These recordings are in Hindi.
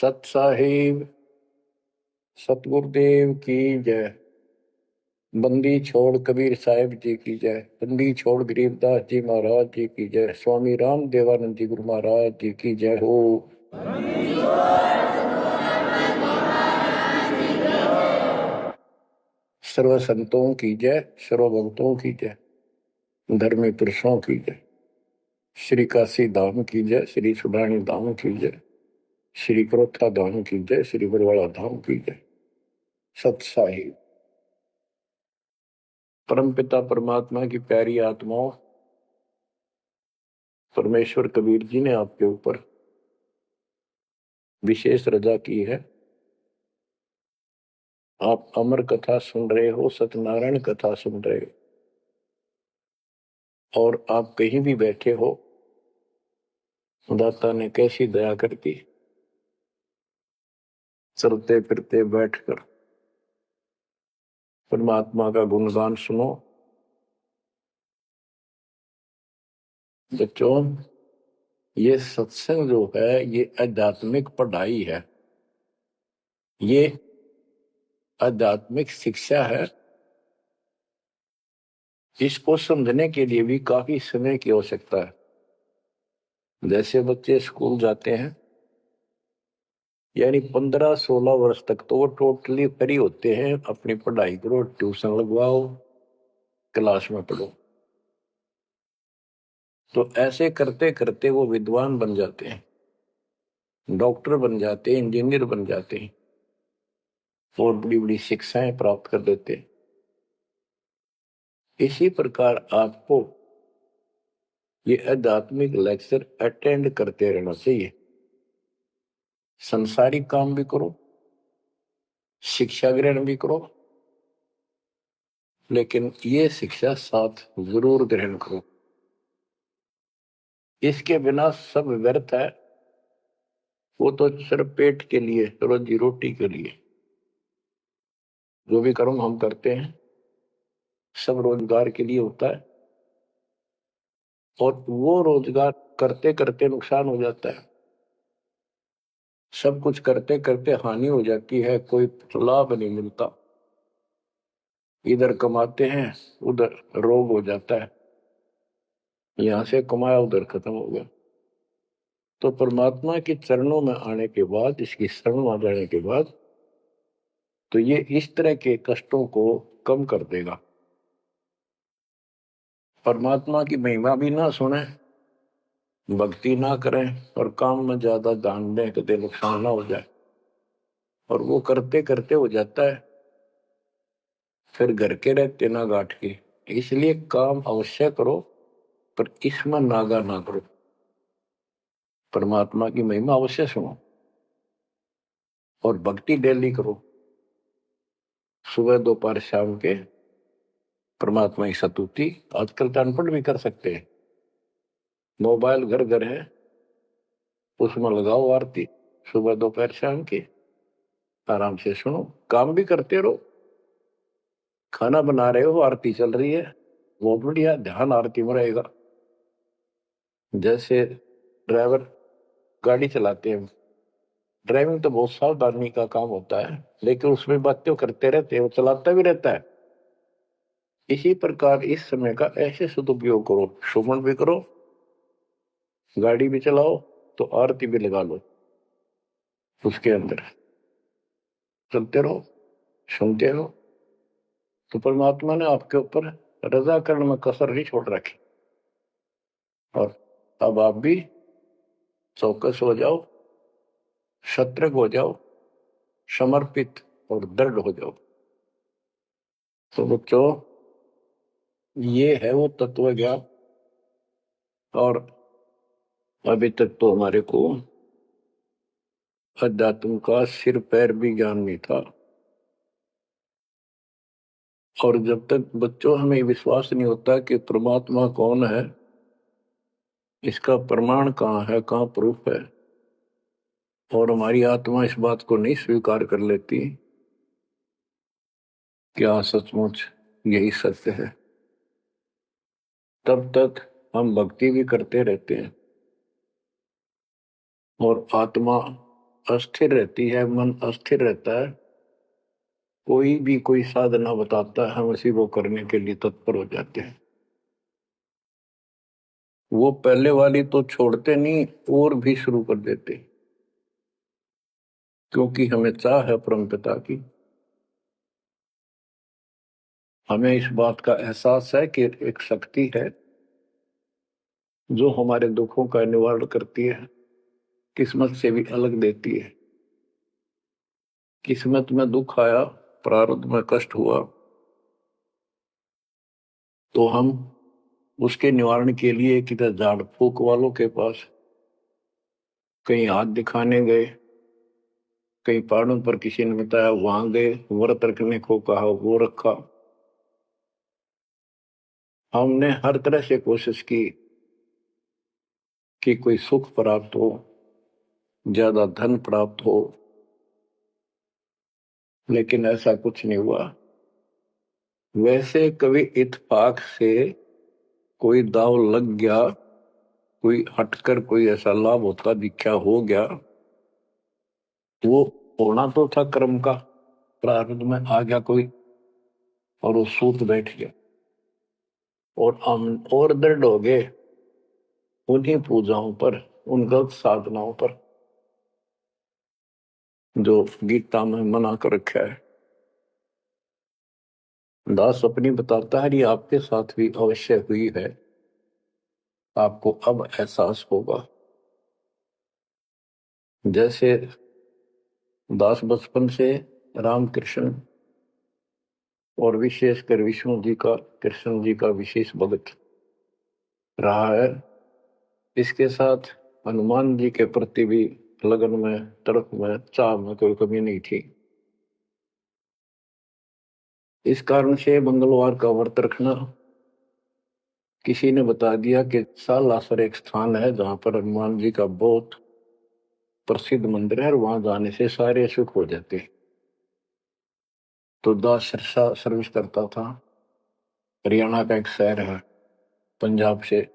सत साहिब सतगुरुदेव की जय। बंदी छोड़ कबीर साहिब जी की जय। बंदी छोड़ गरीबदास जी महाराज जी की जय। स्वामी राम देवानंद जी गुरु महाराज जी की जय हो। सर्व संतों की जय, सर्व भक्तों की जय, धर्मी पुरुषों की जय। श्री काशी धाम की जय, श्री सुडानी धाम की जय, श्री क्रोथा धाम की जय, श्री बरवाड़ा धाम की जय। सत साहिब परमपिता परमात्मा की प्यारी आत्माओं, परमेश्वर कबीर जी ने आपके ऊपर विशेष रजा की है। आप अमर कथा सुन रहे हो, सत्यनारायण कथा सुन रहे हो, और आप कहीं भी बैठे हो, दाता ने कैसी दया कर दी। चलते फिरते बैठकर परमात्मा का गुणगान सुनो। बच्चों, ये सत्संग जो है ये आध्यात्मिक पढ़ाई है, ये आध्यात्मिक शिक्षा है। इसको समझने के लिए भी काफी समय की आवश्यकता है। जैसे बच्चे स्कूल जाते हैं, यानी 15-16 वर्ष तक तो वो टोटली फ्री होते हैं। अपनी पढ़ाई करो, ट्यूशन लगवाओ, क्लास में पढ़ो। तो ऐसे करते करते वो विद्वान बन जाते हैं, डॉक्टर बन जाते हैं, इंजीनियर बन जाते हैं और बड़ी बड़ी शिक्षाएं प्राप्त कर देते हैं। इसी प्रकार आपको ये आध्यात्मिक लेक्चर अटेंड करते रहना चाहिए। संसारिक काम भी करो, शिक्षा ग्रहण भी करो, लेकिन ये शिक्षा साथ जरूर ग्रहण करो। इसके बिना सब व्यर्थ है। वो तो सिर्फ पेट के लिए, रोजी रोटी के लिए जो भी कर्म हम करते हैं सब रोजगार के लिए होता है, और वो रोजगार करते करते नुकसान हो जाता है। सब कुछ करते करते हानि हो जाती है, कोई लाभ नहीं मिलता। इधर कमाते हैं, उधर रोग हो जाता है, यहां से कमाया उधर खत्म हो गया। तो परमात्मा के चरणों में आने के बाद, इसकी शरण में आ जाने के बाद, तो ये इस तरह के कष्टों को कम कर देगा। परमात्मा की महिमा भी ना सुने, भक्ति ना करें और काम में ज्यादा ध्यान दें, कभी नुकसान ना हो जाए। और वो करते करते हो जाता है, फिर घर के रहते ना गांठ के। इसलिए काम अवश्य करो, पर इसमें नागा ना करो। परमात्मा की महिमा अवश्य सुनो और भक्ति डेली करो। सुबह दोपहर शाम के परमात्मा की स्तुति। आजकल तो अनपढ़ भी कर सकते हैं, मोबाइल घर घर है, उसमें लगाओ आरती सुबह दोपहर शाम की, आराम से सुनो। काम भी करते रहो, खाना बना रहे हो, आरती चल रही है, बहुत बढ़िया, ध्यान आरती में रहेगा। जैसे ड्राइवर गाड़ी चलाते हैं, ड्राइविंग तो बहुत सावधानी का काम होता है, लेकिन उसमें बातें करते रहते हैं, वो चलाता भी रहता है। इसी प्रकार इस समय का ऐसे सदुपयोग करो, सुमन भी करो, गाड़ी भी चलाओ, तो आरती भी लगा लो, उसके अंदर चलते रहो, सुनते रहो। तो परमात्मा ने आपके ऊपर रजा करने में कसर नहीं छोड़ रखी। और अब आप भी चौकस हो जाओ, सतर्क हो जाओ, समर्पित और दृढ़ हो जाओ। तो बच्चों, ये है वो तत्व ज्ञान। और अभी तक तो हमारे को अध्यात्म का सिर पैर भी ज्ञान नहीं था। और जब तक बच्चों हमें विश्वास नहीं होता कि परमात्मा कौन है, इसका प्रमाण कहाँ है, कहाँ प्रूफ है, और हमारी आत्मा इस बात को नहीं स्वीकार कर लेती क्या सचमुच यही सत्य है, तब तक हम भक्ति भी करते रहते हैं और आत्मा अस्थिर रहती है, मन अस्थिर रहता है, कोई भी कोई साधना बताता है हम उसी को करने के लिए तत्पर हो जाते हैं। वो पहले वाली तो छोड़ते नहीं और भी शुरू कर देते, क्योंकि हमें चाह है परम पिता की। हमें इस बात का एहसास है कि एक शक्ति है जो हमारे दुखों का निवारण करती है, किस्मत से भी अलग देती है। किस्मत में दुख आया, प्रारब्ध में कष्ट हुआ, तो हम उसके निवारण के लिए किधर झाड़ फूक वालों के पास, कहीं हाथ दिखाने गए, कहीं पहाड़ों पर किसी ने बताया वहां गए, व्रत रखने को कहा वो रखा। हमने हर तरह से कोशिश की कि कोई सुख प्राप्त हो, ज्यादा धन प्राप्त हो, लेकिन ऐसा कुछ नहीं हुआ। वैसे कभी इत्तेफाक से कोई दाव लग गया, कोई हटकर कोई ऐसा लाभ होता दिखा हो गया, वो होना तो था कर्म का, प्रारब्ध में आ गया कोई और वो सूत बैठ गया, और हम और दृढ़ हो गए उन्हीं पूजाओं पर, उन गलत साधनाओं पर जो गीता में मना कर रखा है। दास अपनी बताता है, ये आपके साथ भी अवश्य हुई है, आपको अब एहसास होगा। जैसे दास बचपन से रामकृष्ण और विशेषकर विष्णु जी का, कृष्ण जी का विशेष भक्त रहा है, इसके साथ हनुमान जी के प्रति भी लगन में, तड़प में, चाह में कोई कमी नहीं थी। इस कारण से मंगलवार का व्रत रखना, किसी ने बता दिया कि सालासर एक स्थान है जहां पर हनुमान जी का बहुत प्रसिद्ध मंदिर है और वहां जाने से सारे सुख हो जाते। तो दास सिरसा सर्विस करता था, हरियाणा का एक शहर है, पंजाब से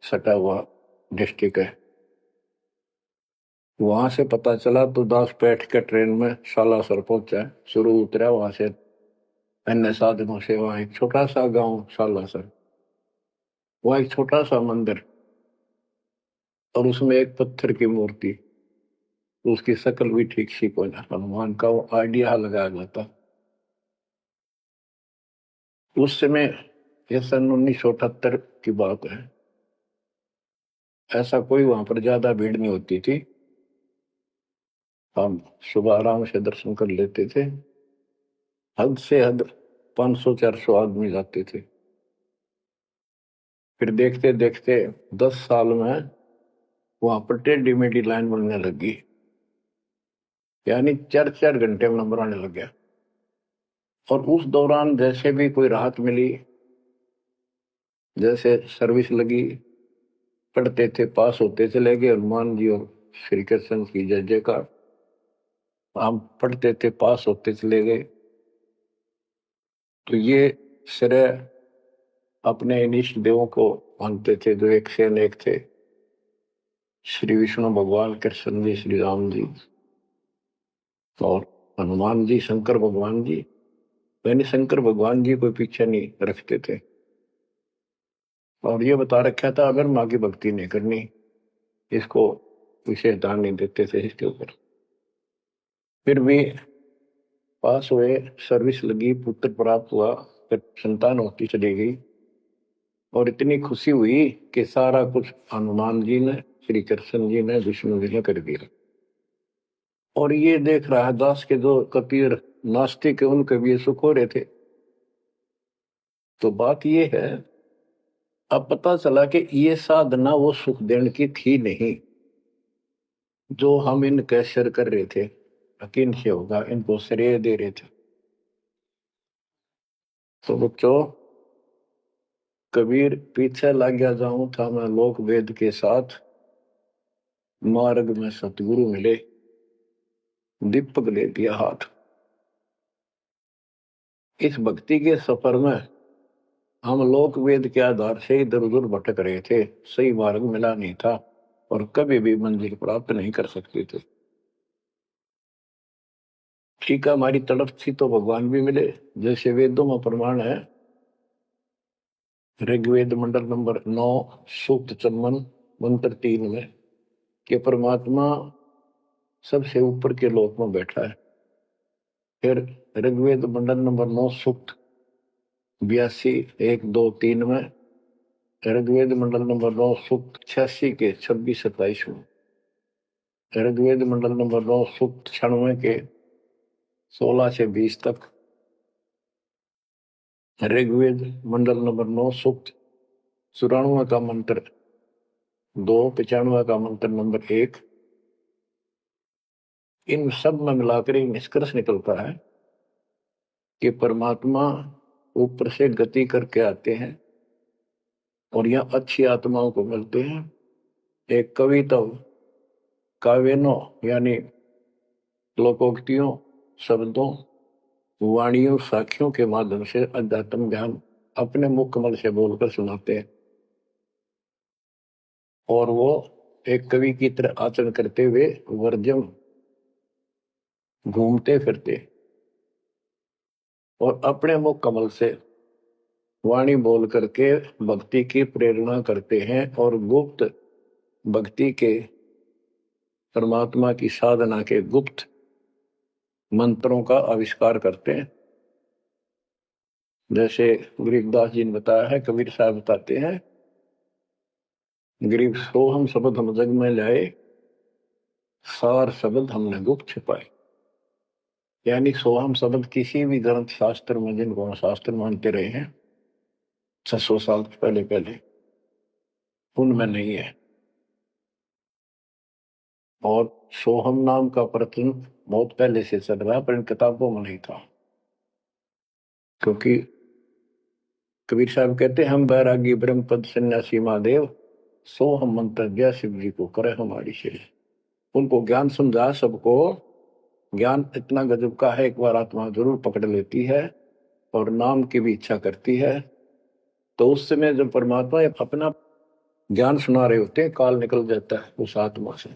सटा हुआ डिस्ट्रिक्ट है। वहां से पता चला तो दास बैठ के ट्रेन में सालासर पहुंचा, शुरू उतरा, वहां से अन्य साधनों से वहां एक छोटा सा गांव सालासर, वहां एक छोटा सा मंदिर और उसमें एक पत्थर की मूर्ति, तो उसकी शक्ल भी ठीक सी को हनुमान का वो आइडिया लगाया जाता। उस समय यह सन 1978 की बात है, ऐसा कोई वहां पर ज्यादा भीड़ नहीं होती थी, हम सुबह आराम से दर्शन कर लेते थे। हद से हद 500-400 आदमी जाते थे। फिर देखते देखते 10 साल में वहां पर टेढ़ी मेढ़ी लाइन बनने लगी, यानी 4-4 घंटे में नंबर आने लग गया। और उस दौरान जैसे भी कोई राहत मिली, जैसे सर्विस लगी, पढ़ते थे, पास होते चले गए, हनुमान जी और श्री कृष्ण की जय जयकार, हम पढ़ते थे, पास होते चले गए। तो ये श्रेय अपने इष्ट देवों को मानते थे जो एक से अनेक थे, श्री विष्णु भगवान, कृष्ण जी, श्री राम जी और हनुमान जी, शंकर भगवान जी। मैंने शंकर भगवान जी को पीछे नहीं रखते थे, और ये बता रखा था अगर माँ की भक्ति नहीं करनी, इसको विशेष ध्यान नहीं देते थे इसके ऊपर। फिर भी पास हुए, सर्विस लगी, पुत्र प्राप्त हुआ, फिर संतान होती चली गई, और इतनी खुशी हुई कि सारा कुछ हनुमान जी ने, श्री कृष्ण जी ने, विष्णु जी ने कर दिया। और ये देख रहा है दास के जो कबीर नास्तिक है उनके भी ये सुख हो रहे थे। तो बात ये है, अब पता चला कि ये साधना वो सुख देने की थी नहीं जो हम इनके शेयर कर रहे थे, यकीन से होगा इनको श्रेय दे रहे थे। तो बच्चों, कबीर पीछे लग गया जाऊं था मैं लोक वेद के साथ, मार्ग में सतगुरु मिले, दीपक ले दिया हाथ। इस भक्ति के सफर में हम लोक वेद के आधार से इधर उधर भटक रहे थे, सही मार्ग मिला नहीं था और कभी भी मंजिल प्राप्त नहीं कर सकते थे। ठीक है, हमारी तड़प थी तो भगवान भी मिले। जैसे वेदों में प्रमाण है, ऋग्वेद मंडल नंबर 9 सूक्त चमन मंत्र 3 में कि परमात्मा सबसे ऊपर के लोक में बैठा है। फिर ऋग्वेद मंडल नंबर 9 सूक्त 82 1 2 3 में, ऋग्वेद मंडल नंबर 9 सूक्त 86 के 26 27 में, ऋग्वेद मंडल नंबर 9 सूक्त 96 के 16 से 20 तक, ऋग्वेद मंडल नंबर 9 सूक्त 94 का मंत्र 2, 95 का मंत्र नंबर 1। इन सब में मिलाकर एक निष्कर्ष निकलता है कि परमात्मा ऊपर से गति करके आते हैं और यह अच्छी आत्माओं को मिलते हैं। एक कविता काव्यनों यानी लोकोक्तियों, शब्दों, वाणियों, साखियों के माध्यम से अध्यात्म ज्ञान अपने मुख कमल से बोलकर सुनाते हैं और वो एक कवि की तरह आचरण करते हुए वर्जम घूमते फिरते और अपने मुख कमल से वाणी बोल करके भक्ति की प्रेरणा करते हैं और गुप्त भक्ति के, परमात्मा की साधना के गुप्त मंत्रों का आविष्कार करते हैं। जैसे गरीबदास जी ने बताया है, कबीर साहब बताते हैं, गरीब सोहम शब्द हम जग में लाए, सार शब्द हमने गुप्त छिपाए। यानी सोहम शब्द किसी भी ग्रंथ शास्त्र में, जिनको शास्त्र मानते रहे हैं 600 साल पहले पहले, उनमें नहीं है। और सोहम नाम का प्रचलन बहुत पहले से चल रहा है, पर इन किताबों में नहीं था। क्योंकि कबीर साहब कहते हैं, हम बैरागी ब्रह्म पद सन्यासी महादेव, सोहम मंत्र दिया शिव जी को करे हमारी शेष। उनको ज्ञान समझा सबको। ज्ञान इतना गजब का है, एक बार आत्मा जरूर पकड़ लेती है और नाम की भी इच्छा करती है, तो उस समय जब परमात्मा अपना ज्ञान सुना रहे होते हैं, काल निकल जाता है उस आत्मा से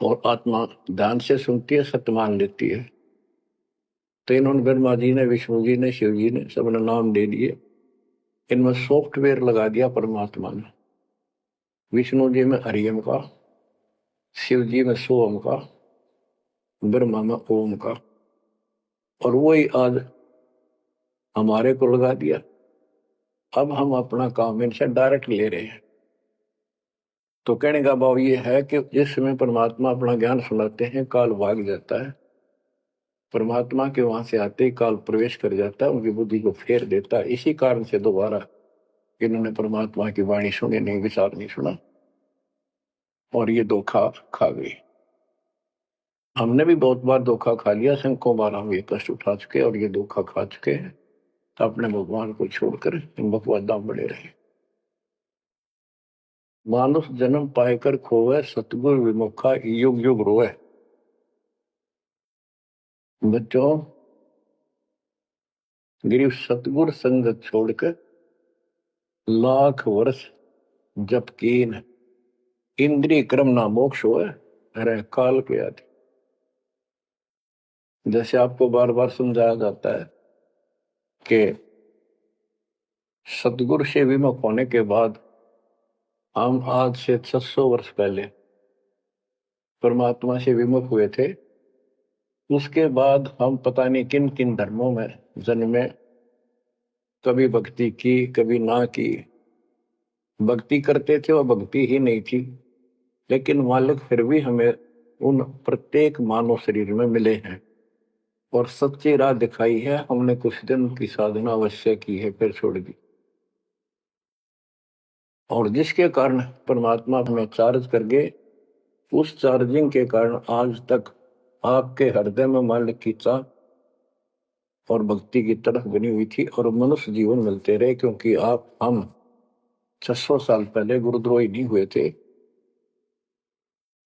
और आत्मा ध्यान से सुनती है, सत्य मान लेती है। तो इन्होंने ब्रह्मा जी ने, विष्णु जी ने, शिव जी ने सबने नाम दे दिए। इनमें सॉफ्टवेयर लगा दिया परमात्मा ने। विष्णु जी में हरियम का, शिव जी में सोम का, ब्रह्मा में ओम का, और वही आज हमारे को लगा दिया। अब हम अपना काम इनसे डायरेक्ट ले रहे हैं। तो कहने का भाव ये है कि जिस समय परमात्मा अपना ज्ञान सुनाते हैं, काल भाग जाता है। परमात्मा के वहां से आते ही काल प्रवेश कर जाता है, उनकी बुद्धि को फेर देता है। इसी कारण से दोबारा इन्होंने परमात्मा की वाणी सुनी नहीं, विचार नहीं सुना और ये धोखा खा गई। हमने भी बहुत बार धोखा खा लिया, सैकड़ों बार हम ये कष्ट उठा चुके और ये धोखा खा चुके हैं। तो अपने भगवान को छोड़कर इन बकवादा बड़े रहे। मानुष जन्म पाएकर खोवे, सतगुरु विमुखा युग युग रोए। बच्चों, गिरीश सतगुरु संगत छोड़कर लाख वर्ष जप कीन, इंद्रिय क्रम ना मोक्ष होए, अरे काल के आदि। जैसे आपको बार बार समझाया जाता है कि सतगुरु से विमुख होने के बाद हम आज से 600 वर्ष पहले परमात्मा से विमुख हुए थे। उसके बाद हम पता नहीं किन किन धर्मों में जन्मे, कभी भक्ति की कभी ना की। भक्ति करते थे और भक्ति ही नहीं थी, लेकिन मालिक फिर भी हमें उन प्रत्येक मानव शरीर में मिले हैं और सच्ची राह दिखाई है। हमने कुछ दिन की साधना अवश्य की है, फिर छोड़ दी, और जिसके कारण परमात्मा हमें चार्ज कर गए। उस चार्जिंग के कारण आज तक आपके हृदय में मालिक की चाह और भक्ति की तरफ बनी हुई थी और मनुष्य जीवन मिलते रहे। क्योंकि हम 600 साल पहले गुरुद्रोही नहीं हुए थे,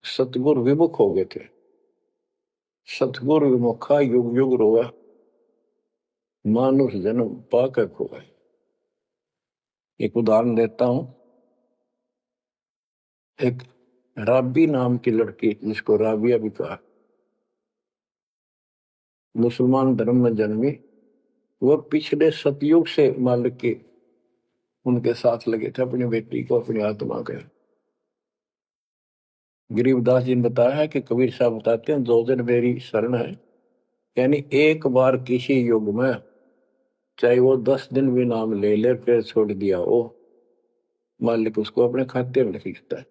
सतगुरु विमुख हो गए थे। सतगुरु विमुखा युग युग रोए, मानुष जन्म पाकर खोए। एक उदाहरण देता हूं। एक राबी नाम की लड़की, जिसको राबिया भी कहा, मुसलमान धर्म में जन्मी, वह पिछले सतयुग से मालिक के उनके साथ लगे थे अपनी बेटी को, अपनी आत्मा के। गरीबदास जी ने बताया है कि कबीर साहब बताते हैं, दो दिन मेरी शरण है, यानी एक बार किसी युग में चाहे वो 10 दिन भी नाम ले ले, फिर छोड़ दिया वो, मालिक उसको अपने खाते में लिख लेता है।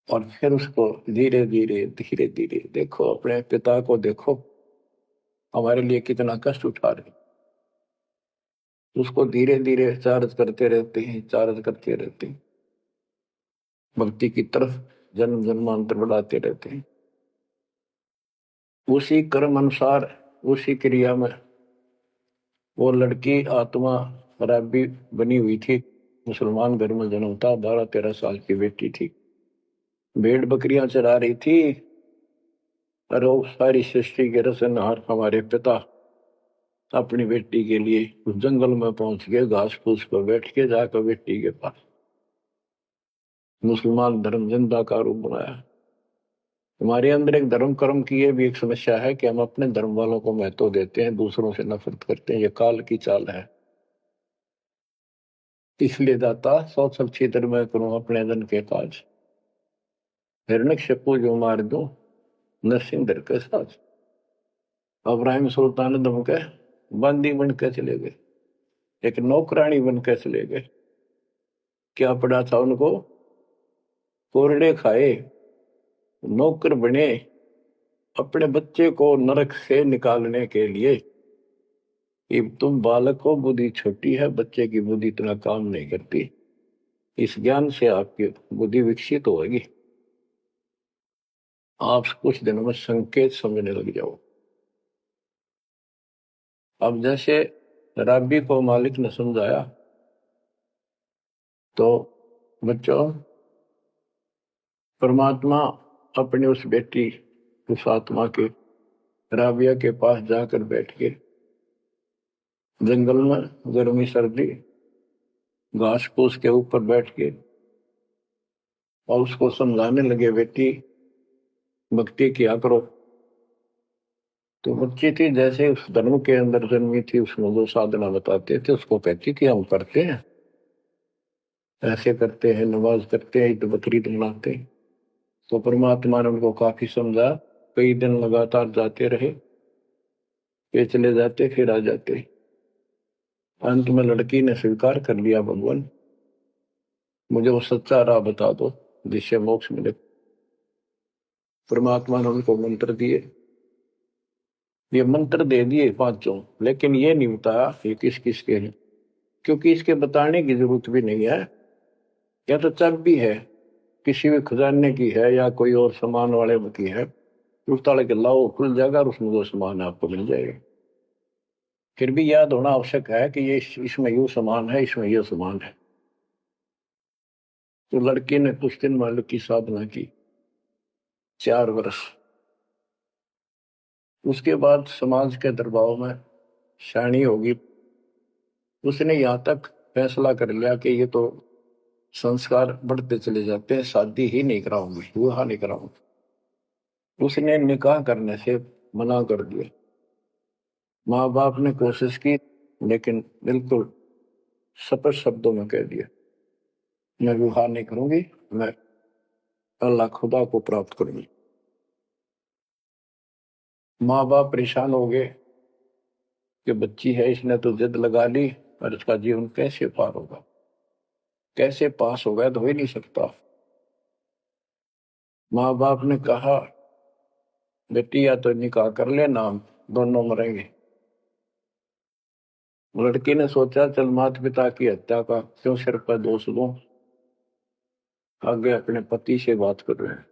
और फिर उसको धीरे धीरे धीरे धीरे, देखो अपने पिता को देखो, हमारे लिए कितना कष्ट उठा रहे, उसको धीरे धीरे चार्ज करते रहते हैं, चार्ज करते रहते हैं, भक्ति की तरफ जन्म जन्मांतर बढ़ाते रहते हैं। उसी कर्म अनुसार, उसी क्रिया में वो लड़की आत्मा रब्बी बनी हुई थी। मुसलमान घर में जन्म था, 12-13 साल की बेटी थी, भेड़ बकरियां चरा रही थी। और वो सारी सृष्टि के रचनहार हमारे पिता अपनी बेटी के लिए उस जंगल में पहुंच गए, घास फूस पर बैठ के जाकर बेटी के पास मुसलमान धर्म जिंदा का रूप बनाया। हमारे अंदर एक धर्म कर्म की ये भी एक समस्या है कि हम अपने धर्म वालों को महत्व देते हैं, दूसरों से नफरत करते हैं। ये काल की चाल है। इसलिए दाता सौ सब क्षेत्र में करूं अपने धन के काज, हिरण्यकशिपु जो मार दो नरसिंह के साथ। इब्राहिम सुल्तान दम के बंदी बन के चले गए, एक नौकरानी बन के चले गए। क्या पड़ा था उनको? कोरड़े खाए, नौकर बने, अपने बच्चे को नरक से निकालने के लिए। कि तुम बालक हो, बुद्धि छोटी है, बच्चे की बुद्धि इतना काम नहीं करती, इस ज्ञान से आपकी बुद्धि विकसित होगी, आप कुछ दिनों में संकेत समझने लग जाओ। अब जैसे रब्बी को मालिक ने समझाया, तो बच्चों परमात्मा अपनी उस बेटी, उस आत्मा के राबिया के पास जाकर बैठ के जंगल में गर्मी सर्दी घास फूस के ऊपर बैठ के और उसको समझाने लगे, बेटी भक्ति किया करो। तो बच्ची थी, जैसे उस धर्म के अंदर जन्मी थी, उसमें जो साधना बताते थे उसको कहती थी हम करते हैं, ऐसे करते हैं, नमाज करते हैं, ईद बकरीद मनाते हैं। तो परमात्मा ने उनको काफी समझा, कई दिन लगातार जाते रहे, ये चले जाते फिर आ जाते। अंत में लड़की ने स्वीकार कर लिया, भगवान मुझे वो सच्चा राह बता दो जिससे मोक्ष मिले। परमात्मा ने उनको मंत्र दिए, ये मंत्र दे दिए पांचों, लेकिन ये नहीं बताया ये किस किस के हैं, क्योंकि इसके बताने की जरूरत भी नहीं है। या तो चाबी है, किसी भी खजाने की है या कोई और सामान वाले की है, उस ताले के लाओ, खुल जाएगा और उसमें जो सामान है आपको मिल जाएगा। फिर भी याद होना आवश्यक है कि ये इसमें यू सामान है, इसमें यह सामान है। तो लड़की ने कुछ दिन मालिक की साधना की, 4 वर्ष। उसके बाद समाज के दबाव में शानी होगी, उसने यहां तक फैसला कर लिया कि ये तो संस्कार बढ़ते चले जाते हैं, शादी ही नहीं कराऊंगी, विवाह नहीं कराऊंगी। उसने निकाह करने से मना कर दिया। माँ बाप ने कोशिश की, लेकिन बिल्कुल स्पष्ट शब्दों में कह दिया, मैं विवाह नहीं करूंगी, मैं अल्लाह खुदा को प्राप्त करूंगी। माँ बाप परेशान हो गए कि बच्ची है, इसने तो जिद लगा ली, और इसका जीवन कैसे पार होगा, कैसे पास होगा, तो हो ही नहीं सकता। माँ बाप ने कहा, बेटी या तो निकाह कर ले, नाम दोनों मरेंगे। लड़की ने सोचा, चल माता पिता की हत्या का क्यों सिर पर दोष दूं, आगे अपने पति से बात कर रहे हैं।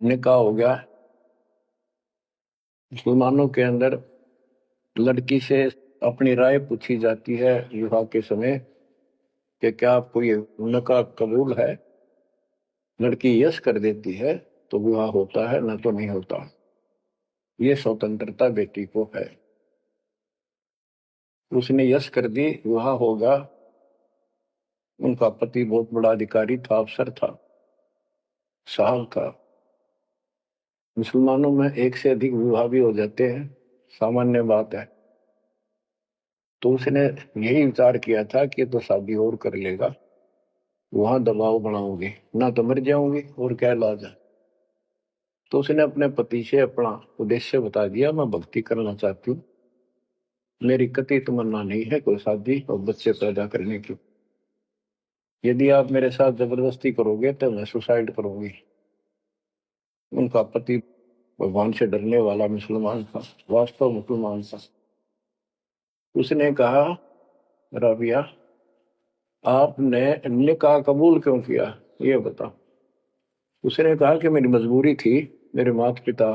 निकाह हो गया। मुसलमानों के अंदर लड़की से अपनी राय पूछी जाती है विवाह के समय कि क्या आपको ये निकाह कबूल है। लड़की यस कर देती है तो विवाह होता है, न तो नहीं होता। ये स्वतंत्रता बेटी को है। उसने यस कर दी, विवाह होगा। उनका पति बहुत बड़ा अधिकारी था, अफसर था, साहब था। मुसलमानों में एक से अधिक विवाह भी हो जाते हैं, सामान्य बात है। तो उसने यही विचार किया था कि तो शादी और कर लेगा, वहां दबाव बनाऊंगी ना तो मर जाऊंगी, और क्या इलाज है। तो उसने अपने पति से अपना उद्देश्य बता दिया, मैं भक्ति करना चाहती हूँ, मेरी कतई तमन्ना नहीं है कोई शादी और बच्चे पैदा करने की। यदि आप मेरे साथ जबरदस्ती करोगे तो मैं सुसाइड करूंगी। उनका पति भगवान से डरने वाला मुसलमान था, वास्तव मुसलमान था। उसने कहा, राबिया, आपने निकाह कबूल क्यों किया, ये बता। उसने कहा कि मेरी मजबूरी थी, मेरे माता पिता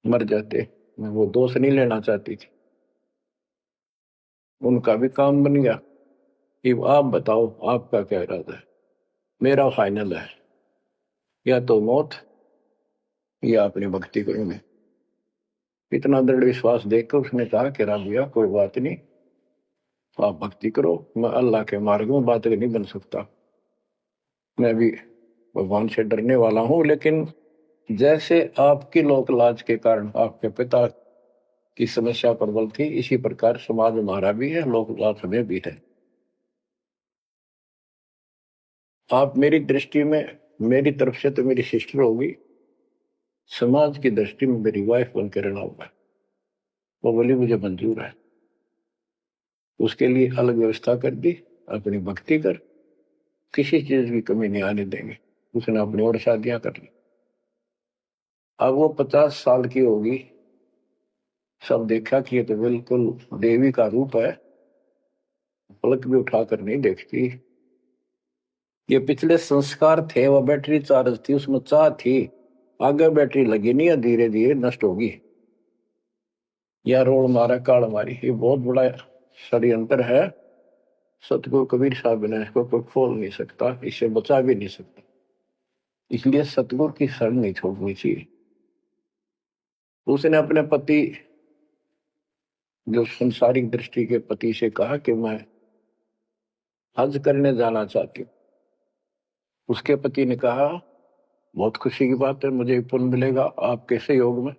मर जाते, मैं वो दोष नहीं लेना चाहती थी, उनका भी काम बन गया। कि आप बताओ आपका क्या इरादा है। मेरा फाइनल है, या तो मौत या अपनी भक्ति करूंगे। इतना दृढ़ विश्वास देखकर उसने कहा कि राबिया कोई बात नहीं, आप भक्ति करो, मैं अल्लाह के मार्ग में बात नहीं बन सकता, मैं भी भगवान से डरने वाला हूं। लेकिन जैसे आपकी लोक लाज के कारण आपके पिता की समस्या प्रबल थी, इसी प्रकार समाज हमारा भी है, लोक लाज हमें भी है। आप मेरी दृष्टि में, मेरी तरफ से तो मेरी सिस्टर होगी, समाज की दृष्टि में मेरी वाइफ बनकर रहना होगा। वो बोली मुझे मंजूर है। उसके लिए अलग व्यवस्था कर दी, अपनी भक्ति कर, किसी चीज की कमी नहीं आने देंगे। उसने अपनी और शादियां कर ली। अब वो 50 साल की होगी, सब देखा कि ये तो बिल्कुल देवी का रूप है, पलक भी उठाकर नहीं देखती। ये पिछले संस्कार थे, वो बैटरी चार्ज थी, उसमें चाह थी, आगे बैटरी लगी नहीं है, धीरे धीरे नष्ट होगी। या रोड मारा काल मारी, ये बहुत बड़ा षड्यंत्र है। सतगुरु कबीर साहब ने इसको कोई खोल नहीं सकता, इसे बचा भी नहीं सकता। इसलिए सतगुरु की शरण नहीं छोड़नी चाहिए। उसने अपने पति, जो संसारिक दृष्टि के पति से कहा कि मैं हज करने जाना चाहती हूँ। उसके पति ने कहा, बहुत खुशी की बात है, मुझे पुण्य मिलेगा आपके सहयोग में,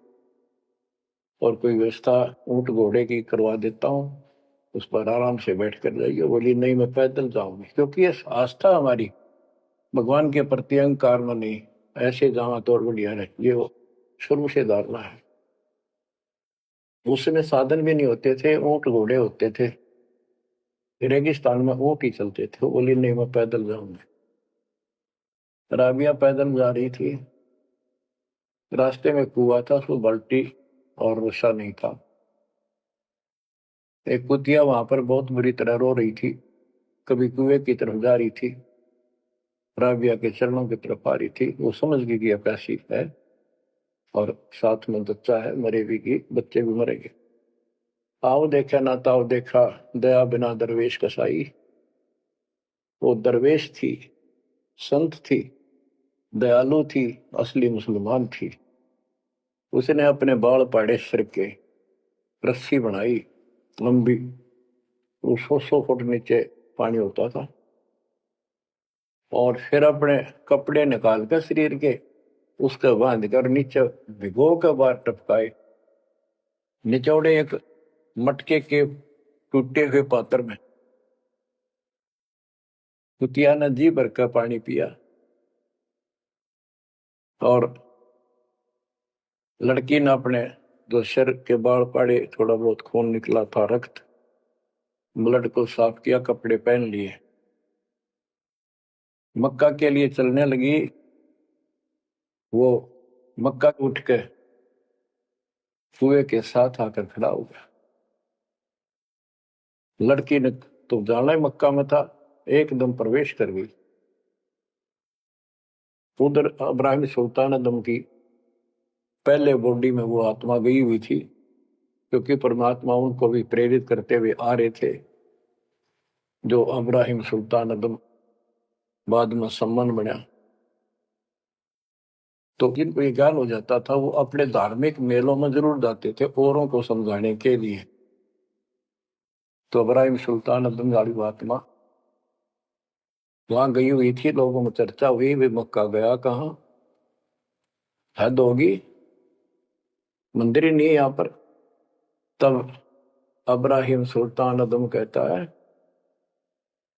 और कोई व्यवस्था ऊंट घोड़े की करवा देता हूँ, उस पर आराम से बैठ कर जाइए। बोली नहीं, मैं पैदल जाऊंगी, क्योंकि ये आस्था हमारी भगवान के प्रति अहंकार में नहीं, ऐसे जावा तो और बढ़िया है, ये वो शुरू से धारणा है। उस समय साधन भी नहीं होते थे, ऊंट घोड़े होते थे, रेगिस्तान में ऊंट ही चलते थे। बोली नहीं, मैं पैदल जाऊंगी। राबिया पैदल जा रही थी, रास्ते में कुआं था, उसमें बाल्टी और रस्सा नहीं था। एक कुतिया वहां पर बहुत बुरी तरह रो रही थी, कभी कुएं की तरफ जा रही थी, राबिया के चरणों की तरफ आ रही थी। वो समझ गई कि प्यासी है, और साथ में बच्चा है, मरेगी की बच्चे भी मरेंगे। आओ देखा ना ताओ देखा, दया बिना दरवेश कसाई। वो दरवेश थी, संत थी, दयालु थी, असली मुसलमान थी। उसने अपने बाल पाड़े सिर के, रस्सी बनाई लंबी, वो 100 फुट नीचे पानी होता था, और फिर अपने कपड़े निकाल कर शरीर के उसके बांध कर नीचे भिगो के बाहर टपकाए, निचौड़े एक मटके के टूटे हुए पात्र में। कुतिया ने जी भर का पानी पिया, और लड़की ने अपने जो सिर के बाल पाड़े, थोड़ा बहुत खून निकला था, रक्त, ब्लड को साफ किया, कपड़े पहन लिए, मक्का के लिए चलने लगी। वो मक्का उठ के कुएं के साथ आकर खड़ा हो गया। लड़की ने तो जाना ही मक्का में था, एकदम प्रवेश कर गई। उधर इब्राहिम सुल्तान दम की पहले बॉडी में वो आत्मा गई हुई थी, क्योंकि परमात्मा उनको भी प्रेरित करते हुए आ रहे थे। जो इब्राहिम सुल्तान दम बाद में सम्मान बना, तो जिनको ये ज्ञान हो जाता था, वो अपने धार्मिक मेलों में जरूर जाते थे औरों को समझाने के लिए। तो इब्राहिम सुल्तान दम वाली आत्मा वहां गई हुई थी, लोगों में चर्चा हुई, वे मक्का गया कहाँ। हद होगी, मंदिर ही नहीं है यहाँ पर। तब अब्राहिम सुल्तान अदम कहता है,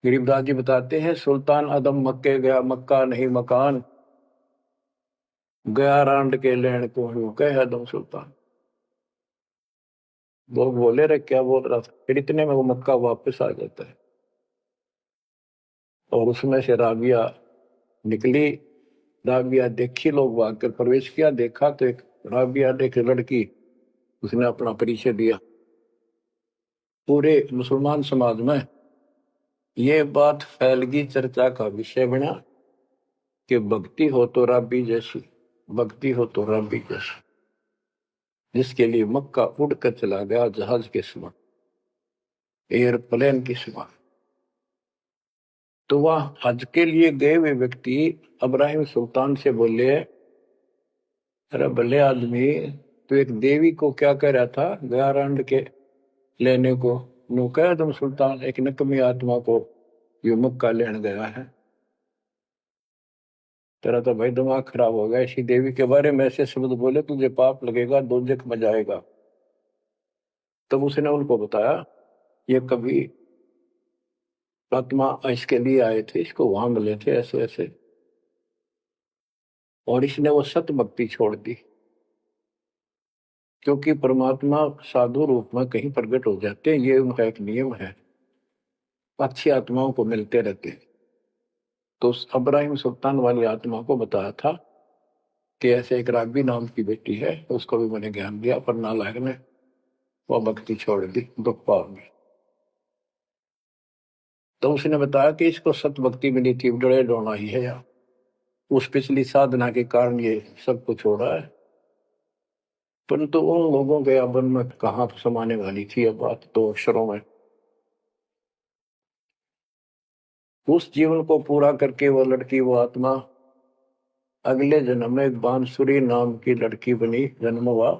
गरीबदास जी बताते हैं, सुल्तान अदम मक्के गया, मक्का नहीं मकान, गया रांड के लेन को यूं कह अदम सुल्तान। लोग बोले रे क्या बोल रहा था, फिर इतने में वो मक्का वापस आ जाता है। और उसमें से राबिया निकली। राबिया देखी, लोग भाग कर प्रवेश किया, देखा तो एक राबिया ने एक लड़की, उसने अपना परिचय दिया। पूरे मुसलमान समाज में ये बात फैल गई, चर्चा का विषय बना कि भक्ति हो तो राबी जैसी, भक्ति हो तो राबी जैसी, जिसके लिए मक्का उड़कर चला गया जहाज के समान, एयरप्लेन के समान। तो वह हज के लिए गए हुए व्यक्ति अब्राहिम सुल्तान से बोले, अरे भले आदमी, तो एक देवी को क्या कह रहा था गया रांड के लेने को, नो कह तुम सुल्तान एक नकमी आत्मा को यो मक्का लेने गया है। तेरा तो भाई दिमाग खराब हो गया, ऐसी देवी के बारे में ऐसे शब्द बोले, तुझे पाप लगेगा, दोजख में जाएगा। तब उसने उनको बताया, ये कभी आत्मा इसके लिए आए थे, इसको वहां मिले थे ऐसे ऐसे, और इसने वो सत भक्ति छोड़ दी, क्योंकि परमात्मा साधु रूप में कहीं प्रकट हो जाते हैं, ये उनका एक नियम है, अच्छी आत्माओं को मिलते रहते हैं। तो अब्राहिम सुल्तान वाली आत्मा को बताया था कि ऐसे एक राबी नाम की बेटी है, उसको भी मैंने ज्ञान दिया, पर नालायक ने वो भक्ति छोड़ दी, दुख पाव में। तो उसने बताया कि इसको सत भक्ति मिली थी, डरे डोना ही है यार, उस पिछली साधना के कारण ये सब कुछ हो रहा है। परंतु उन लोगों के अबन में कहाँ समाने वाली थी अब बात, तो अक्षरों में। उस जीवन को पूरा करके वो लड़की, वो आत्मा अगले जन्म में एक बांसुरी नाम की लड़की बनी, जन्म हुआ।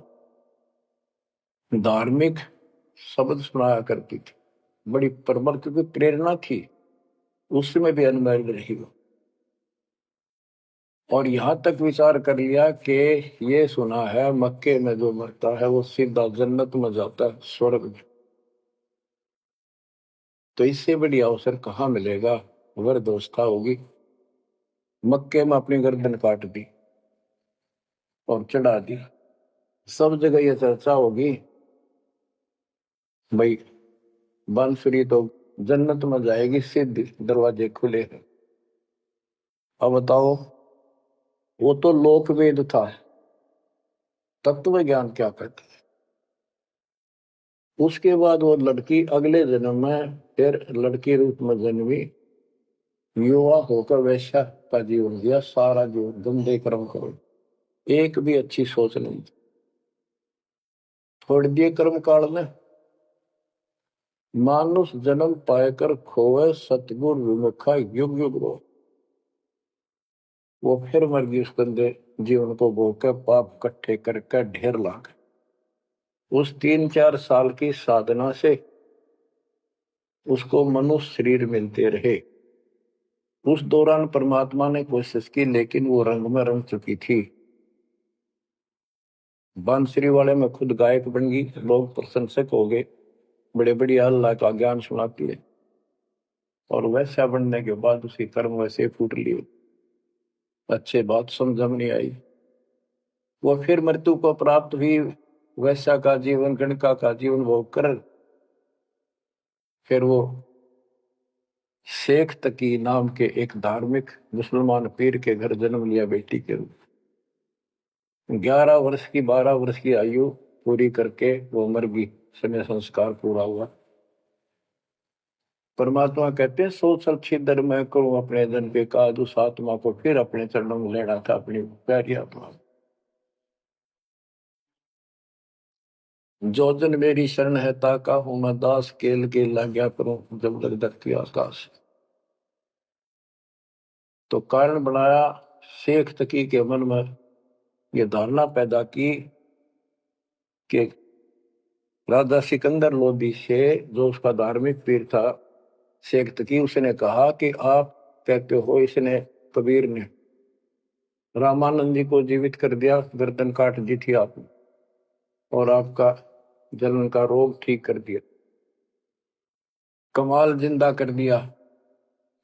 धार्मिक शब्द सुनाया करती थी, बड़ी प्रबल, क्योंकि प्रेरणा थी, उसमें भी अनमैरिड रही वो। और यहां तक विचार कर लिया कि ये सुना है मक्के में जो मरता है वो सीधा जन्नत में जाता है, स्वर्ग में। तो इससे बड़ी अवसर कहाँ मिलेगा, वरदोस्ता होगी। मक्के में अपनी गर्दन काट दी और चढ़ा दी, सब जगह ये चर्चा होगी, भाई बांसुरी तो जन्नत में जाएगी, सिद्ध दरवाजे खुले हैं। अब बताओ, वो तो लोक वेद था, तत्व ज्ञान क्या कहता है। उसके बाद वो लड़की अगले जन्म में फिर लड़की रूप में जन्मी, युवा होकर वैश्या का जीवन दिया, सारा जीवन गंदे कर्म करो, एक भी अच्छी सोच नहीं, छोड़ दिए कर्म काल में। मानुष जन्म पाकर खोए, सतगुर विमुखा युग युग रो। वो फिर मर गई उस गंदे जीवन को भोग, पाप इकट्ठे करके ढेर लाख। उस 3-4 साल की साधना से उसको मनुष्य शरीर मिलते रहे। उस दौरान परमात्मा ने कोशिश की, लेकिन वो रंग में रंग चुकी थी। बांसुरी वाले में खुद गायक बन गई, लोग प्रशंसक हो गए, बड़े बड़ी अल्लाह का ज्ञान सुनाती है। और वैसा बनने के बाद उसी कर्म वैसे फूट लिए, अच्छे बात समझ में नहीं आई। वो फिर मृत्यु को प्राप्त हुई, वैसा का जीवन, गणका का जीवन भोग कर फिर वो शेख तकी नाम के एक धार्मिक मुसलमान पीर के घर जन्म लिया बेटी के रूप। 11 वर्ष की 12 वर्ष की आयु पूरी करके वो मर गई, समय संस्कार पूरा हुआ। परमात्मा कहते हैं, सोच अच्छी दर मैं करूं अपने जन पे काज, उस आत्मा को फिर अपने चरणों में लेना था, अपनी प्यारी आत्मा। जो जन मेरी शरण है ताका हूं मैं दास, केल के लाग्या करूं जब तक धरती आकाश। तो कारण बनाया, शेख तकी के मन में ये धारणा पैदा की कि राजा सिकंदर लोदी से, जो उसका धार्मिक पीर था शेख तकी, उसने कहा कि आप कहते हो, इसने कबीर ने रामानंद जी को जीवित कर दिया, गर्दन काट दी थी आपने, और आपका जलन का रोग ठीक कर दिया। कमाल जिंदा कर दिया।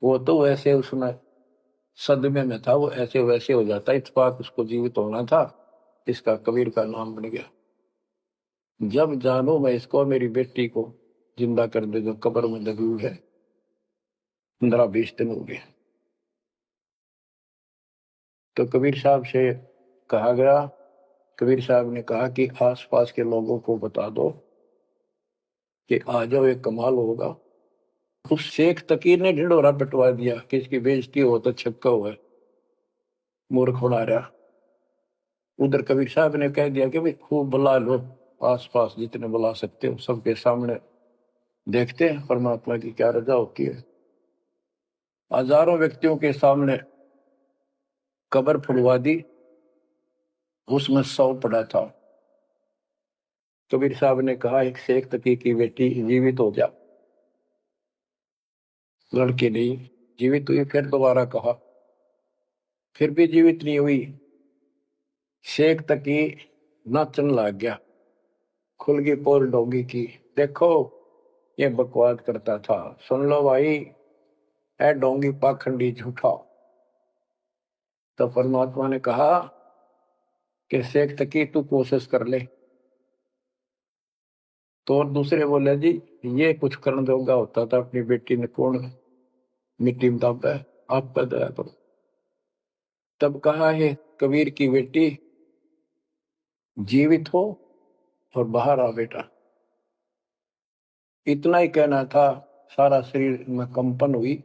वो तो वैसे उसमें सदमे में था, वो ऐसे वैसे हो जाता, इत्तेफाक उसको जीवित होना था, इसका कबीर का नाम बन गया। जब जानू मैं इसको, मेरी बेटी को जिंदा कर दे जो कब्र में दबी हुई है, 15-20 दिन हो गए। तो कबीर साहब से कहा गया, कबीर साहब ने कहा कि आसपास के लोगों को बता दो कि आ जाओ, एक कमाल होगा। उस शेख तकीर ने ढिंढोरा पिटवा दिया कि इसकी बेइज्जती हो तो छक्का हुआ है, मूर्ख बना रहा। उधर कबीर साहब ने कह दिया कि भाई खूब बुला लो, आसपास जितने बुला सकते हो, सबके सामने देखते हैं परमात्मा की क्या रजा होती है। हजारों व्यक्तियों के सामने कब्र फुड़वा दी, उसमें 100 पड़ा था। कबीर साहब ने कहा एक शेख तकी की बेटी जीवित हो जा। लड़की नहीं जीवित हुई, फिर दोबारा कहा, फिर भी जीवित नहीं हुई। शेख तकी नाचन लग गया, खुल गई पोल डोंगी की। देखो ये बकवास करता था, सुन लो भाई, है डोंगी पाखंडी झूठा। तो परमात्मा ने कहा कि शेख तकी तू कोशिश कर ले। तो और दूसरे बोले जी ये कुछ करने दोगा होता था, अपनी बेटी ने कौन मिट्टी में दाबा है, आप पर दया करो। तब कहा है कबीर की बेटी जीवित हो और बाहर आ बेटा। इतना ही कहना था, सारा शरीर में कंपन हुई,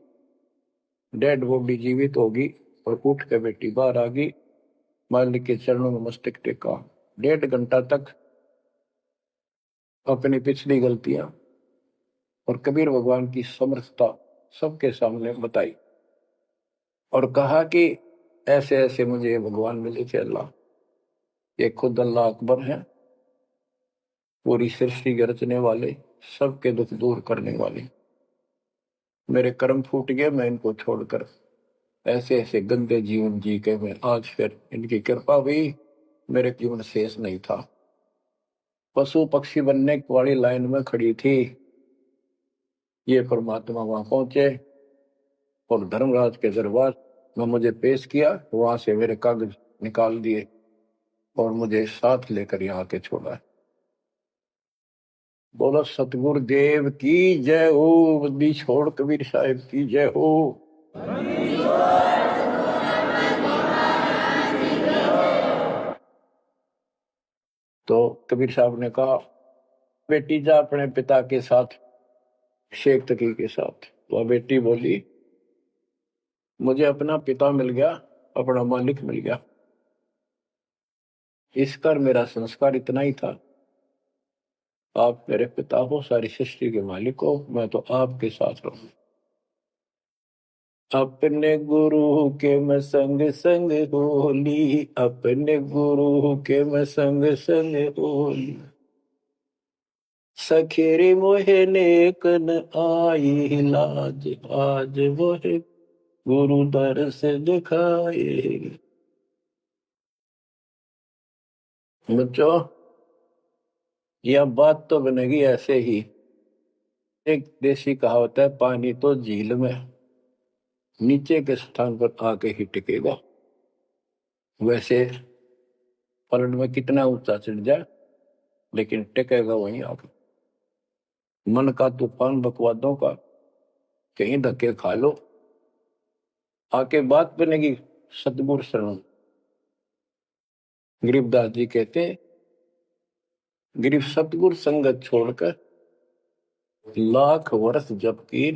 डेड बॉडी जीवित होगी, और उठ के बेटी बाहर आ गई, मालिक के चरणों में मस्तक टेका। 1.5 घंटा तक अपनी पिछली गलतियां और कबीर भगवान की समर्थता सबके सामने बताई, और कहा कि ऐसे ऐसे मुझे भगवान मिले थे अल्लाह, ये खुद अल्लाह अकबर है, पूरी सृष्टि के रचने वाले, सबके दुख दूर करने वाले। मेरे कर्म फूट गए, मैं इनको छोड़कर ऐसे ऐसे गंदे जीवन जी के मैं आज फिर इनकी कृपा हुई, मेरे जीवन शेष नहीं था। पशु पक्षी बनने वाली लाइन में खड़ी थी, ये परमात्मा वहां पहुंचे और धर्मराज के दरबार में मुझे पेश किया, वहां से मेरे कागज निकाल दिए और मुझे साथ लेकर यहाँ के छोड़ा। बोलो सतगुरु देव की जय हो, बंदी छोड़ कबीर साहिब की जय हो। तो कबीर साहब ने कहा बेटी जा अपने पिता के साथ, शेख तकी के साथ। वह बेटी बोली मुझे अपना पिता मिल गया, अपना मालिक मिल गया, इस कर मेरा संस्कार इतना ही था। आप मेरे पिता हो, सारी सृष्टि के मालिक हो, मैं तो आपके साथ रहूं। अपने गुरु के मैं संग संग होली, अपने गुरु के मैं संग संग होली, सखेरे मोहे नेकन आई लाज, आज मोहे गुरु दर से दिखाए। बच्चों यह बात तो बनेगी ऐसे ही, एक देसी कहावत है, पानी तो झील में नीचे के स्थान पर आके ही टिकेगा। वैसे पलट में कितना ऊंचा चढ़ जाए लेकिन टिकेगा वहीं आके। मन का तूफान बकवादों का, कहीं धक्के खा लो, आके बात बनेगी सतगुरु शरण। गरीबदास जी कहते हैं गरीब सतगुरु संगत छोड़कर लाख वर्ष जब की,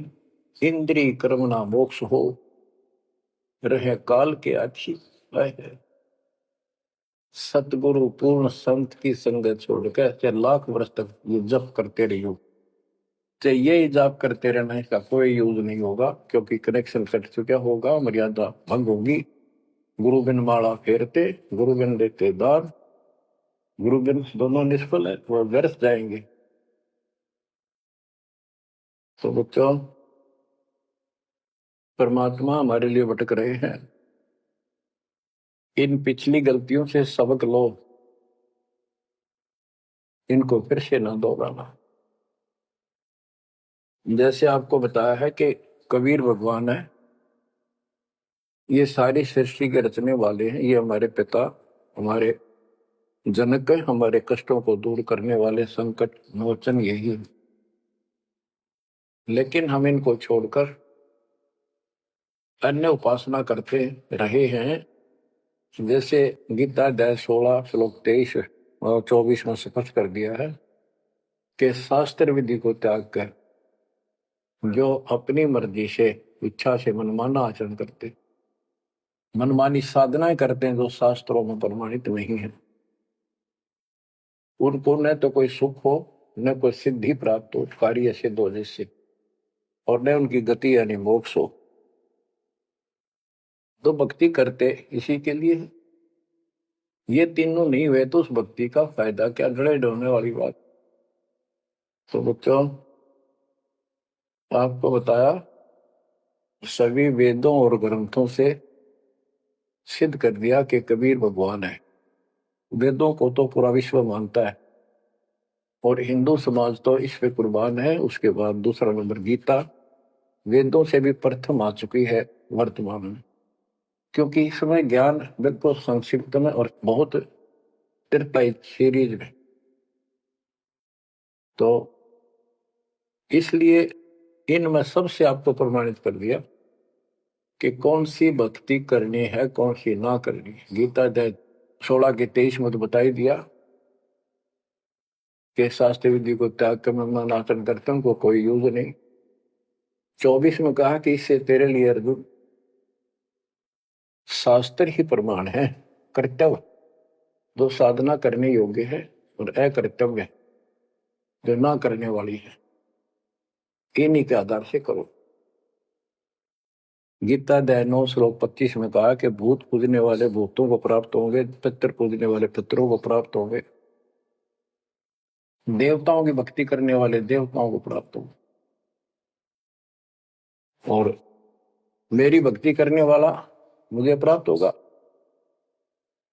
इंद्रिय कर्म ना मोक्ष हो, रहे काल के आखी है। सतगुरु पूर्ण संत की संगत छोड़कर चाहे लाख वर्ष तक ये जप करते रहियो, चाहे ये जाप करते रहना, इसका कोई यूज नहीं होगा, क्योंकि कनेक्शन कट चुका होगा, मर्यादा भंग होगी। गुरु बिन माला फेरते, गुरु बिन देते दान, गुरु बिन दोनों निष्फल है, वो व्यर्थ जाएंगे। तो बच्चों परमात्मा हमारे लिए भटक रहे हैं, इन पिछली गलतियों से सबक लो, इनको फिर से ना दोहराना। जैसे आपको बताया है कि कबीर भगवान है, ये सारी सृष्टि के रचने वाले हैं, ये हमारे पिता, हमारे जनक है, हमारे कष्टों को दूर करने वाले संकट मोचन यही है। लेकिन हम इनको छोड़कर अन्य उपासना करते रहे हैं। जैसे गीता अध्याय 16 श्लोक 23 और 24 में स्पष्ट कर दिया है कि शास्त्र विधि को त्याग कर जो अपनी मर्जी से इच्छा से मनमाना आचरण करते, मनमानी साधनाएं करते हैं जो शास्त्रों में प्रमाणित नहीं है, उनको न तो कोई सुख हो, न कोई सिद्धि प्राप्त हो, कार्य सिद्ध हो जिससे, और न उनकी गति यानी मोक्ष हो। तो भक्ति करते इसी के लिए है। ये तीनों नहीं हुए तो उस भक्ति का फायदा क्या, जड़े ढोने वाली बात। तो बच्चों, आपको बताया सभी वेदों और ग्रंथों से सिद्ध कर दिया कि कबीर भगवान है। वेदों को तो पूरा विश्व मानता है और हिंदू समाज तो इस पे कुर्बान है। उसके बाद दूसरा नंबर गीता वेदों से भी प्रथम आ चुकी है वर्तमान में, क्योंकि इसमें ज्ञान बिल्कुल संक्षिप्त में और बहुत तिरपाई सीरीज में। तो इसलिए इनमें सबसे आपको प्रमाणित कर दिया कि कौन सी भक्ति करनी है, कौन सी ना करनी है। गीता अध्याय 16 के 23 में तो बता ही दिया कि शास्त्र विधि को त्याग कर मनमाना आचरण करते उनको कोई यूज नहीं। 24 में कहा कि इससे तेरे लिए अर्जुन शास्त्र ही प्रमाण है, कर्तव्य जो साधना करने योग्य है और अकर्तव्य जो ना करने वाली है, इन्हीं के आधार से करो। गीता अध्याय 9 श्लोक 25 में कहा कि भूत पूजने वाले भूतों को प्राप्त होंगे, पितर पूजने वाले पितरों को प्राप्त होंगे, देवताओं की भक्ति करने वाले देवताओं को प्राप्त होंगे, और मेरी भक्ति करने वाला मुझे प्राप्त होगा।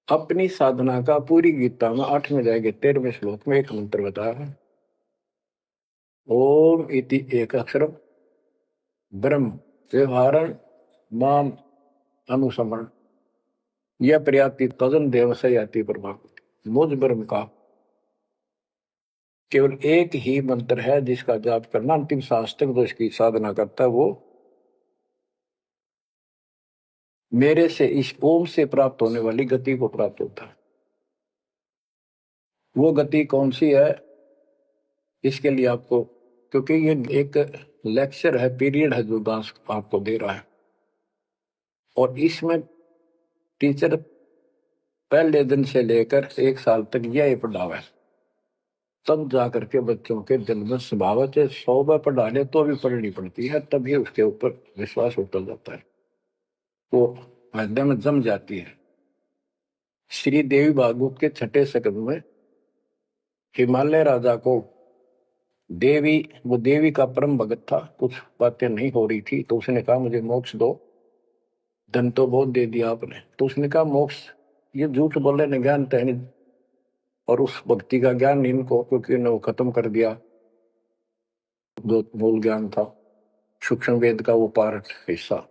अपनी साधना का पूरी गीता में 8वें अध्याय के 13वें श्लोक में एक मंत्र बताया है, ओम इति एक अक्षरम ब्रह्म व्यवहारण माम अनुसमरण यह प्रयाति तजन देव से याति प्रभाव। मुझ ब्रह्म का केवल एक ही मंत्र है जिसका जाप करना अंतिम शास्त्र जो इसकी साधना करता है वो मेरे से इस ओम से प्राप्त होने वाली गति को प्राप्त होता है। वो गति कौन सी है, इसके लिए आपको, क्योंकि ये एक लेक्चर है, पीरियड है जो दास आपको दे रहा है, और इसमें टीचर पहले दिन से लेकर 1 साल तक यह पढ़ावा है, तब जाकर के बच्चों के दिल में स्वभावत है 100 बार पढ़ा ले तो भी पढ़नी पड़ती है, तभी उसके ऊपर विश्वास उतर जाता है, वो हृदय में जम जाती है। श्री देवी भागवत के 6ठे सकंद में हिमालय राजा को देवी, वो देवी का परम भगत था, कुछ बातें नहीं हो रही थी, तो उसने कहा मुझे मोक्ष दो। धन तो बहुत दे दिया आपने, तो उसने कहा मोक्ष, ये झूठ बोले ने ज्ञान तो है नहीं, और उस भक्ति का ज्ञान इनको, क्योंकि उन्हें वो खत्म कर दिया जो मूल ज्ञान था, सूक्ष्म वेद का वो पार्ट हिस्सा।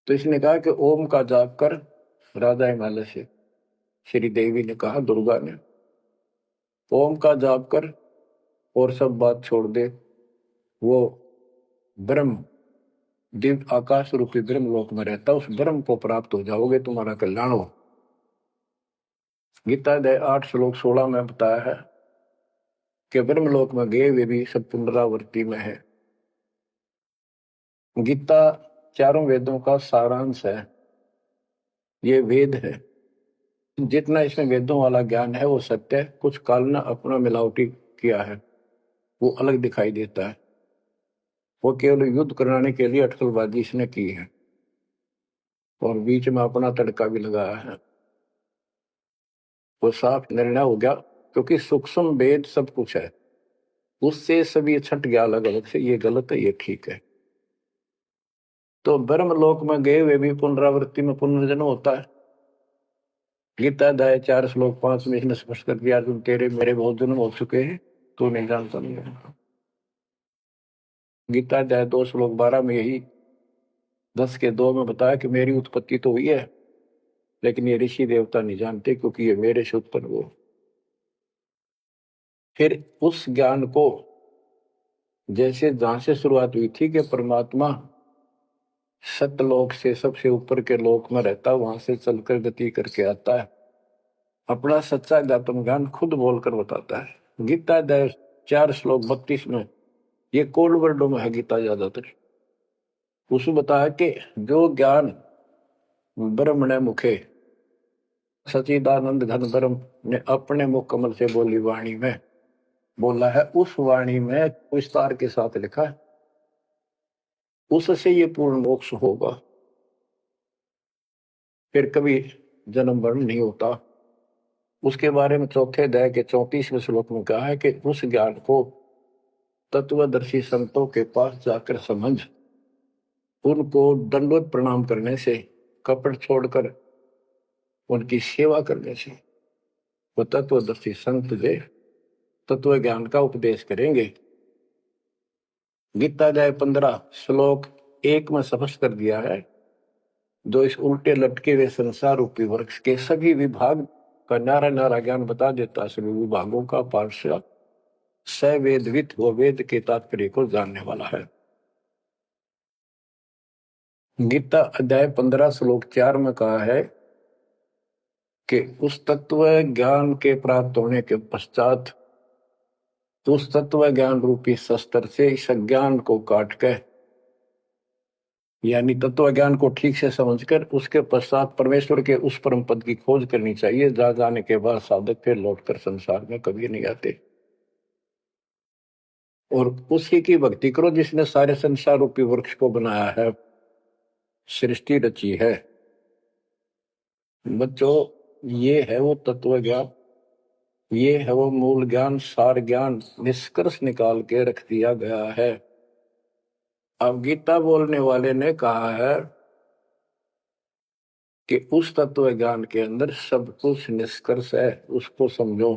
तो इसने कहा कि ओम का जाप कर। राजा हिमालय से श्री देवी ने कहा, दुर्गा ने, ओम का जाप कर और सब बात छोड़ दे, वो ब्रह्म दिव्य आकाश रूपी ब्रह्म लोक में रहता, उस ब्रह्म को प्राप्त हो जाओगे, तुम्हारा कल्याण हो। गीता अध्याय 8 श्लोक 16 में बताया है कि ब्रह्म लोक में गए वे भी सब पुनरावृत्ति में है। गीता चारों वेदों का सारांश है, ये वेद है। जितना इसमें वेदों वाला ज्ञान है वो सत्य है, कुछ काल ने अपना मिलावटी किया है, वो अलग दिखाई देता है, वो केवल युद्ध कराने के लिए अटकलबाजी इसने की है और बीच में अपना तड़का भी लगाया है। वो साफ निर्णय हो गया, क्योंकि सूक्ष्म वेद सब कुछ है, उससे सभी छट गया अलग अलग से, ये गलत है ये ठीक है। तो ब्रह्म लोक में गए हुए भी पुनरावृत्ति में पुनर्जन्म होता है, गीता अध्याय 4 श्लोक 5 में इसने स्पष्ट कर दिया, तुम तेरे मेरे बहुत जन्म हो चुके हैं, तू नहीं जानता नहीं है। गीता अध्याय 2 श्लोक 12 में यही 10 के 2 में बताया कि मेरी उत्पत्ति तो हुई है, लेकिन ये ऋषि देवता नहीं जानते, क्योंकि ये मेरे से उत्पन्न हुए। फिर उस ज्ञान को जैसे जहां से शुरुआत हुई थी कि परमात्मा सतलोक से सबसे ऊपर के लोक में रहता, वहां से चलकर गति करके आता है, अपना सच्चा ज्ञातम ज्ञान खुद बोलकर बताता है। गीता अध्याय 4 श्लोक 32 में, ये कोड वर्डों में है गीता ज्यादातर, उसमें बताया कि जो ज्ञान ब्रह्मणे मुखे सचिदानंद घन ब्रह्म ने अपने मुख कमल से बोली वाणी में बोला है, उस वाणी में विस्तार के साथ लिखा है, उससे ये पूर्ण मोक्ष होगा, फिर कभी जन्म मरण नहीं होता। उसके बारे में चौथे अध्याय के 34वें श्लोक में कहा है कि उस ज्ञान को तत्वदर्शी संतों के पास जाकर समझ, उनको दंडवत प्रणाम करने से, कपट छोड़कर उनकी सेवा करने से वो तत्वदर्शी संत जो तत्व ज्ञान का उपदेश करेंगे। गीता अध्याय 15 श्लोक 1 में स्पष्ट कर दिया है, जो इस उल्टे लटके हुए संसार रूपी वृक्ष के सभी विभाग का नारा नारा ज्ञान बता देता, सभी विभागों का पार्षद सवेदवित वो वेद के तात्पर्य को जानने वाला है। गीता अध्याय 15 श्लोक 4 में कहा है कि उस तत्व ज्ञान के प्राप्त होने के पश्चात उस तत्व ज्ञान रूपी शस्त्र से इस ज्ञान को काट कर, यानी तत्व ज्ञान को ठीक से समझकर उसके पश्चात परमेश्वर के उस परम पद की खोज करनी चाहिए, जहां जाने के बाद साधक फिर लौटकर संसार में कभी नहीं आते, और उसी की भक्ति करो जिसने सारे संसार रूपी वृक्ष को बनाया है, सृष्टि रची है। बच्चों, ये है वो तत्व ज्ञान, ये है वो मूल ज्ञान, सार ज्ञान निष्कर्ष निकाल के रख दिया गया है। अब गीता बोलने वाले ने कहा है कि उस तत्व ज्ञान के अंदर सब कुछ निष्कर्ष है, उसको समझो।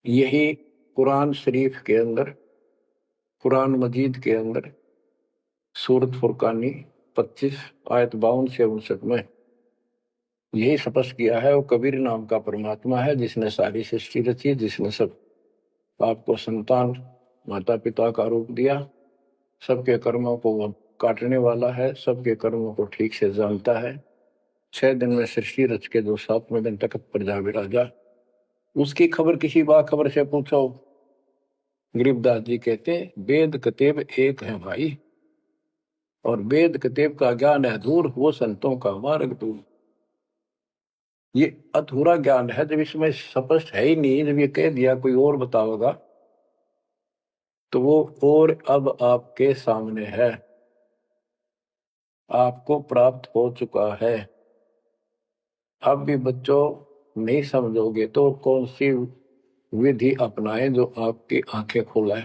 यही कुरान शरीफ के अंदर, कुरान मजीद के अंदर सूरत फुरकानी 25 आयत 52 से 59 में यही स्पष्ट किया है, वो कबीर नाम का परमात्मा है जिसने सारी सृष्टि रची, जिसने सब आपको संतान माता पिता का रूप दिया, सबके कर्मों को वो काटने वाला है, सबके कर्मों को ठीक से जानता है। 6 दिन में सृष्टि रच के जो 7वें दिन तखत पर जा विराजा, उसकी खबर किसी बाखबर से पूछो। गरीबदास जी कहते वेद कतेब एक है भाई, और वेद कतेब का ज्ञान है दूर, वो संतों का मार्ग दूर। ये अधूरा ज्ञान है, जब इसमें स्पष्ट है ही नहीं, जब ये कह दिया कोई और बताओगा तो वो और अब आपके सामने है, आपको प्राप्त हो चुका है। अब भी बच्चों नहीं समझोगे तो कौन सी विधि अपनाएं जो आपकी आंखें खोले।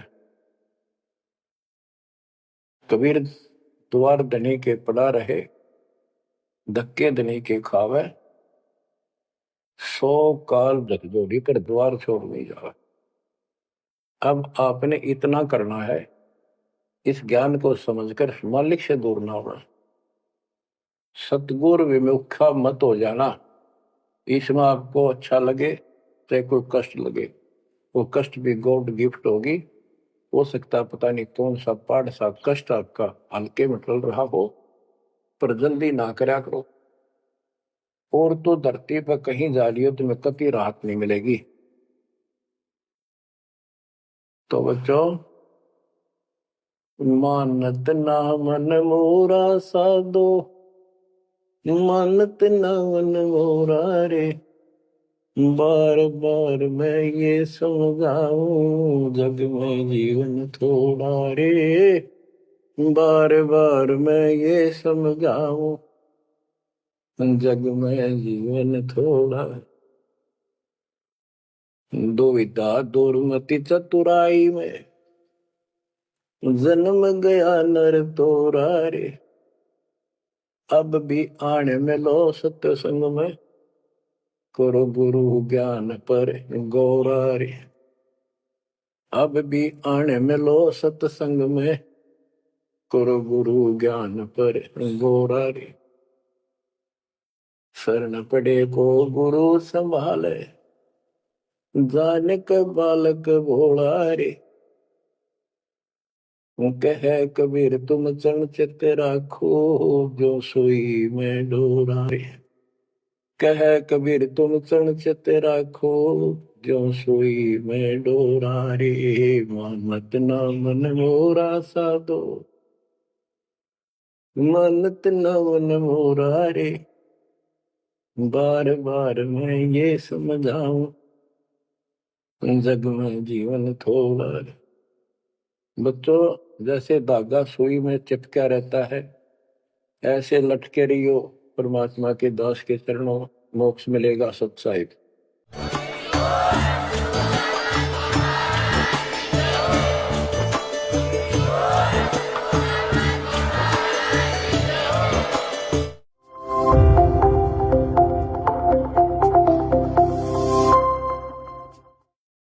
कबीर द्वार धनी के पड़ा रहे, धक्के धनी के खावे, 100 काल झकझोरी कर द्वार छोड़ नहीं जावे। अब आपने इतना करना है, इस ज्ञान को समझकर मालिक से दूर ना होना, सतगुरु विमुखा मत हो जाना। इसमें आपको अच्छा लगे चाहे कोई कष्ट लगे, वो कष्ट भी गॉड गिफ्ट होगी। हो सकता है पता नहीं कौन सा पाठ सा कष्ट आपका हल्के में टल रहा हो, पर जल्दी ना करा करो, और तो धरती पर कहीं जा रही हो तुम्हें कभी राहत नहीं मिलेगी। तो बच्चों, मानत ना मन मोरा साधो, मानत ना मन मोरा रे, बार बार मैं ये समझाऊं जग में जीवन थोड़ा रे, बार बार मैं ये समझाऊं जग में जीवन थोड़ा। दुविधा दुर्मति चतुराई में जन्म गया नर तोरा रे, अब भी आने में लो सत्संग में, करो गुरु ज्ञान पर गौरारी। अब भी आने मिलो सत्संग में, करो गुरु ज्ञान पर गौरारी। शरण पड़े को गुरु संभाले, जानिक बालक भोला रे। कह कबीर तुम चरण चित राखो, जो सोई में डोरा रे। कह कबीर तुम चरण चित राखो, जो सोई में डोरा रे। मानत ना मन मोरा साधो, मानत ना मन मोरा रे। बार बार मैं ये समझाऊं, जग में जीवन थोड़ा रे। बच्चों, जैसे धागा सुई में चिपका रहता है, ऐसे लटके रहियो परमात्मा के दास के चरणों, मोक्ष मिलेगा सत साहिब।